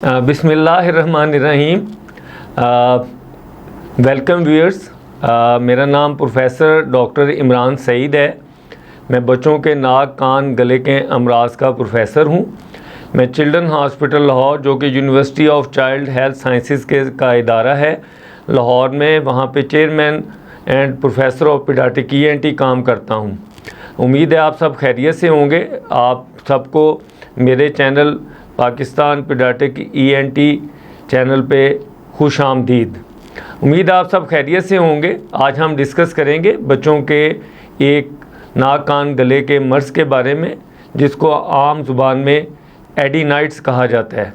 बिस्मिल्लाहिर्रहमानिर्रहीम। Welcome viewers. मेरा नाम प्रोफेसर डॉक्टर इमरान सईद है। मैं बच्चों के नाक कान गले के अमराज का प्रोफेसर हूँ। मैं चिल्ड्रन हॉस्पिटल लाहौर, जो कि university of child health sciences का इदारा है लाहौर में, वहाँ पे chairman and professor of paediatric ENT काम करता हूँ। उम्मीद है आप सब खैरियत से होंगे। आप सबको मेरे channel Pakistan paediatric ENT channel पे खुश आमदीद। उम्मीद आप सब खैरियत से होंगे। आज हम डिस्कस करेंगे बच्चों के एक नाक कान गले के मर्ज़ के बारे में, जिसको आम ज़ुबान में एडिनाइट्स कहा जाता है।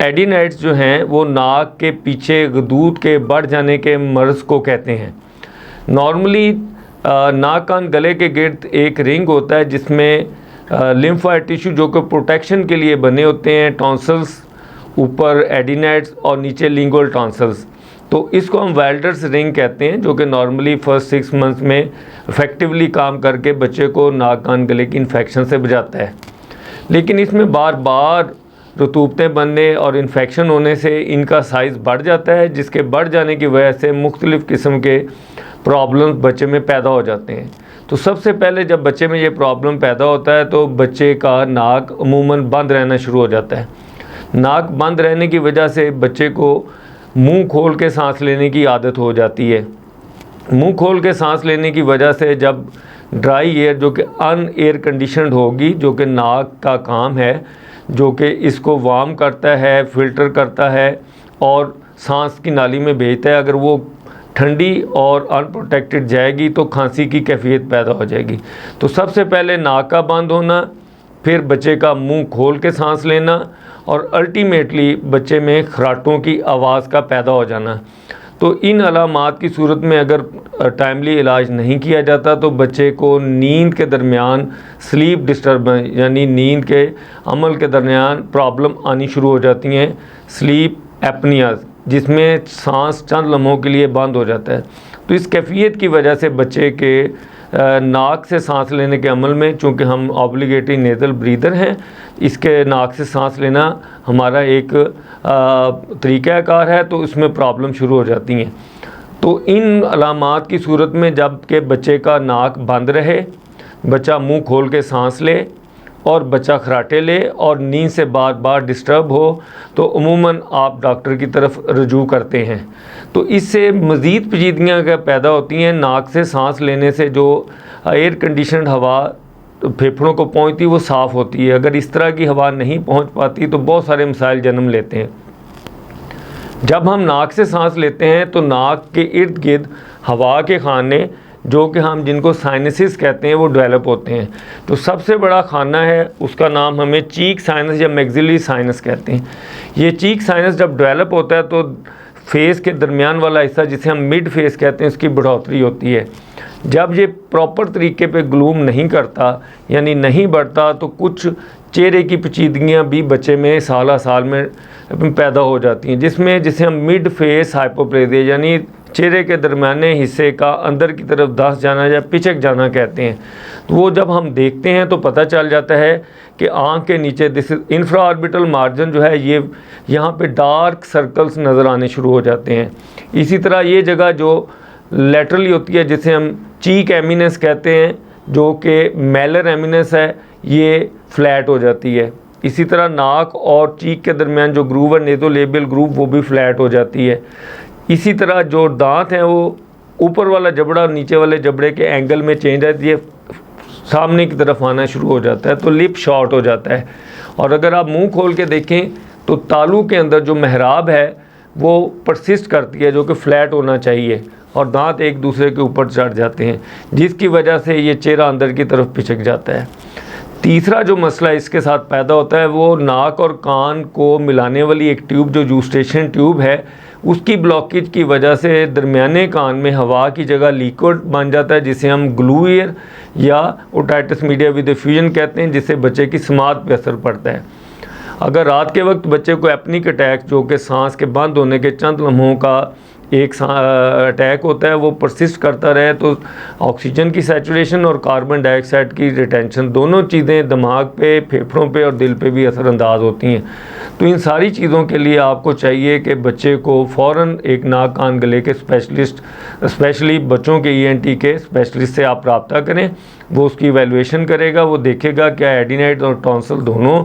एडिनाइट्स जो हैं वो नाक के पीछे गदूद के बढ़ जाने के मर्ज़ को कहते हैं। नॉर्मली नाक कान गले के गिर्द एक रिंग होता है जिसमें लिम्फोइड टिश्यू जो कि प्रोटेक्शन के लिए बने होते हैं, टॉन्सल्स ऊपर एडिनाइट्स और नीचे लिंगुअल टॉन्सल्स। तो इसको हम वाइल्डर्स रिंग कहते हैं, जो कि नॉर्मली फर्स्ट 6 मंथ्स में इफ़ेक्टिवली काम करके बच्चे को नाक कान गले की इन्फेक्शन से बचाता है। लेकिन इसमें बार बार रतूबतें बनने और इन्फेक्शन होने से इनका साइज़ बढ़ जाता है, जिसके बढ़ जाने की वजह से मुख्तलिफ़ किस्म के प्रॉब्लम्स बच्चे में पैदा हो जाते हैं। तो सबसे पहले जब बच्चे में ये प्रॉब्लम पैदा होता है तो बच्चे का नाक अमूमन बंद रहना शुरू हो जाता है। नाक बंद रहने की वजह से बच्चे को मुंह खोल के सांस लेने की आदत हो जाती है। मुंह खोल के सांस लेने की वजह से जब ड्राई एयर जो कि अन एयर कंडीशनड होगी, जो कि नाक का काम है, जो कि इसको वार्म करता है, फ़िल्टर करता है और सांस की नाली में भेजता है, अगर वो ठंडी और अनप्रोटेक्टेड जाएगी तो खांसी की कैफियत पैदा हो जाएगी। तो सबसे पहले नाक का बंद होना, फिर बच्चे का मुंह खोल के सांस लेना और अल्टीमेटली बच्चे में खराटों की आवाज़ का पैदा हो जाना। तो इन अलामात की सूरत में अगर टाइमली इलाज नहीं किया जाता तो बच्चे को नींद के दरमियान स्लीप डिस्टर्बेंस यानी नींद के अमल के दरमियान प्रॉब्लम आनी शुरू हो जाती हैं, स्लीप एपनिया, जिसमें सांस चंद लम्हों के लिए बंद हो जाता है। तो इस कैफियत की वजह से बच्चे के नाक से सांस लेने के अमल में, चूँकि हम ऑब्लिगेटरी नेज़ल ब्रीदर हैं, इसके नाक से सांस लेना हमारा एक तरीक़ाकार है, तो इसमें प्रॉब्लम शुरू हो जाती हैं। तो इन अलामात की सूरत में जब के बच्चे का नाक बंद रहे, बच्चा मुंह खोल के सांस ले और बच्चा खराटे ले और नींद से बार बार डिस्टर्ब हो, तो अमूमन आप डॉक्टर की तरफ रुजू करते हैं। तो इससे मज़ीद पेचीदगियाँ पैदा होती हैं। नाक से सांस लेने से जो एयर कंडीशनड हवा फेफड़ों को पहुँचती वो साफ़ होती है। अगर इस तरह की हवा नहीं पहुँच पाती तो बहुत सारे मसाइल जन्म लेते हैं। जब हम नाक से सांस लेते हैं तो नाक के इर्द गिर्द हवा के खाने, जो कि हम जिनको साइनसिस कहते हैं, वो डेवलप होते हैं। तो सबसे बड़ा खाना है, उसका नाम हमें चीक साइनस या मैक्सिलरी साइनस कहते हैं। ये चीक साइनस जब डेवलप होता है तो फेस के दरमियान वाला हिस्सा, जिसे हम मिड फेस कहते हैं, उसकी बढ़ोतरी होती है। जब ये प्रॉपर तरीके पे ग्लूम नहीं करता यानी नहीं बढ़ता तो कुछ चेहरे की पेचीदगियाँ भी बच्चे में साल में पैदा हो जाती हैं, जिसे हम मिड फेस हाइपोप्लेजिया यानी चेहरे के दरमियाने हिस्से का अंदर की तरफ धंस जाना या पिचक जाना कहते हैं। तो वो जब हम देखते हैं तो पता चल जाता है कि आँख के नीचे दिस इंफ्रा ऑर्बिटल मार्जिन जो है, ये यहाँ पे डार्क सर्कल्स नज़र आने शुरू हो जाते हैं। इसी तरह ये जगह जो लेटरली होती है, जिसे हम चीक एमिनेस कहते हैं, जो कि मेलर एमिनेस है, ये फ्लैट हो जाती है। इसी तरह नाक और चीक के दरमियान जो ग्रूव है, नेज़ोलेबियल ग्रूव, वो भी फ्लैट हो जाती है। इसी तरह जो दांत हैं वो ऊपर वाला जबड़ा नीचे वाले जबड़े के एंगल में चेंज रहती है, सामने की तरफ आना शुरू हो जाता है, तो लिप शॉर्ट हो जाता है। और अगर आप मुंह खोल के देखें तो तालू के अंदर जो महराब है वो परसिस्ट करती है, जो कि फ्लैट होना चाहिए, और दांत एक दूसरे के ऊपर चढ़ जाते हैं, जिसकी वजह से ये चेहरा अंदर की तरफ पिचक जाता है। तीसरा जो मसला इसके साथ पैदा होता है वो नाक और कान को मिलाने वाली एक ट्यूब, जो यूस्टेशन ट्यूब है, उसकी ब्लॉकेज की वजह से दरमियाने कान में हवा की जगह लिक्विड बन जाता है, जिसे हम ग्लू ईयर या ओटाइटिस मीडिया विद एफ्यूजन कहते हैं, जिससे बच्चे की समात पर असर पड़ता है। अगर रात के वक्त बच्चे को एपनिक अटैक, जो कि सांस के बंद होने के चंद लम्हों का एक अटैक होता है वो परसिस्ट करता रहे तो ऑक्सीजन की सैचुरेशन और कार्बन डाइऑक्साइड की रिटेंशन दोनों चीज़ें दिमाग पे, फेफड़ों पे और दिल पे भी असरअंदाज होती हैं। तो इन सारी चीज़ों के लिए आपको चाहिए कि बच्चे को फ़ौरन एक नाक कान गले के स्पेशलिस्ट, स्पेशली बच्चों के ENT के स्पेशलिस्ट से आप रब्ता करें। वो उसकी इवैल्यूएशन करेगा, वो देखेगा क्या एडिनाइड और टॉन्सिल दोनों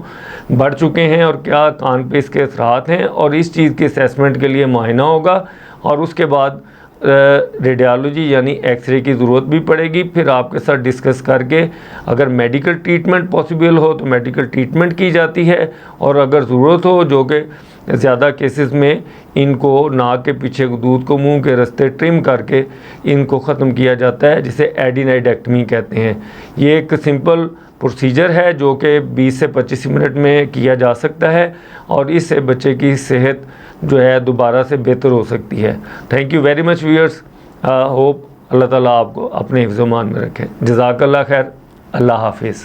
बढ़ चुके हैं और क्या कान पे इसके असरात हैं, और इस चीज़ के असेसमेंट के लिए मुआयना होगा और उसके बाद रेडियोलॉजी यानी एक्सरे की ज़रूरत भी पड़ेगी। फिर आपके साथ डिस्कस करके अगर मेडिकल ट्रीटमेंट पॉसिबल हो तो मेडिकल ट्रीटमेंट की जाती है, और अगर ज़रूरत हो, जो कि ज़्यादा केसेस में, इनको नाक के पीछे दूध को मुंह के रास्ते ट्रिम करके इनको ख़त्म किया जाता है, जिसे एडिनाइडेक्टमी कहते हैं। ये एक सिंपल प्रोसीजर है जो कि 20 से 25 मिनट में किया जा सकता है, और इससे बच्चे की सेहत जो है दोबारा से बेहतर हो सकती है। Thank you very much viewers. Hope Allah Taala आपको अपने हिफ्ज़-ओ-मान में रखे। जज़ाकल्लाह खैर। अल्लाह हाफिज़।